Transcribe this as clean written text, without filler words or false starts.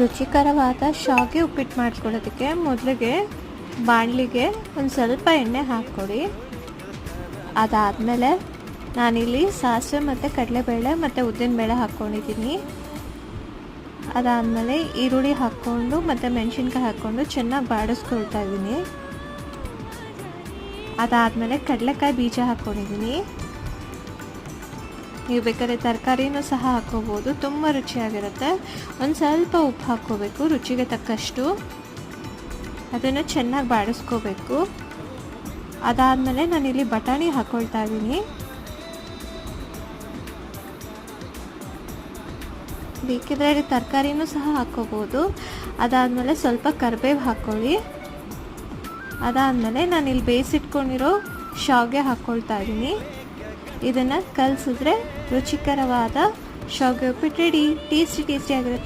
ರುಚಿಕರವಾದ ಶಾವಿಗೆ ಉಪ್ಪಿಟ್ಟು ಮಾಡ್ಕೊಳ್ಳೋದಕ್ಕೆ ಮೊದಲಿಗೆ ಬಾಣಲಿಗೆ ಒಂದು ಸ್ವಲ್ಪ ಎಣ್ಣೆ ಹಾಕ್ಕೊಡಿ. ಅದಾದಮೇಲೆ ನಾನಿಲ್ಲಿ ಸಾಸಿವೆ ಮತ್ತು ಕಡಲೆಬೇಳೆ ಮತ್ತು ಉದ್ದಿನಬೇಳೆ ಹಾಕ್ಕೊಂಡಿದ್ದೀನಿ. ಅದಾದಮೇಲೆ ಈರುಳ್ಳಿ ಹಾಕ್ಕೊಂಡು ಮತ್ತು ಮೆಣಸಿನ್ಕಾಯಿ ಹಾಕ್ಕೊಂಡು ಚೆನ್ನಾಗಿ ಬಾಡಿಸ್ಕೊಳ್ತಾ ಇದ್ದೀನಿ. ಅದಾದಮೇಲೆ ಕಡಲೆಕಾಯಿ ಬೀಜ ಹಾಕ್ಕೊಂಡಿದ್ದೀನಿ. ನೀವು ಬೇಕಾದ್ರೆ ತರಕಾರಿನೂ ಸಹ ಹಾಕ್ಕೋಬೋದು, ತುಂಬ ರುಚಿಯಾಗಿರುತ್ತೆ. ಒಂದು ಸ್ವಲ್ಪ ಉಪ್ಪು ಹಾಕ್ಕೋಬೇಕು ರುಚಿಗೆ ತಕ್ಕಷ್ಟು. ಅದನ್ನು ಚೆನ್ನಾಗಿ ಬಾಡಿಸ್ಕೋಬೇಕು. ಅದಾದಮೇಲೆ ನಾನಿಲ್ಲಿ ಬಟಾಣಿ ಹಾಕ್ಕೊಳ್ತಾ ಇದ್ದೀನಿ. ಬೇಕಿದ್ರೆ ತರಕಾರಿನೂ ಸಹ ಹಾಕ್ಕೋಬೋದು. ಅದಾದಮೇಲೆ ಸ್ವಲ್ಪ ಕರಿಬೇವು ಹಾಕ್ಕೊಳ್ಳಿ. ಅದಾದಮೇಲೆ ನಾನಿಲ್ಲಿ ಬೇಯಿಸಿಟ್ಕೊಂಡಿರೋ ಶಾವಿಗೆ ಹಾಕ್ಕೊಳ್ತಾ ಇದ್ದೀನಿ. ಇದನ್ನು ಕಲಸಿದ್ರೆ ರುಚಿಕರವಾದ ಶಾವಿಗೆ ಉಪ್ಪಿಟ್ಟು ರೆಡಿ. ಟೇಸ್ಟಿಯಾಗಿರುತ್ತೆ.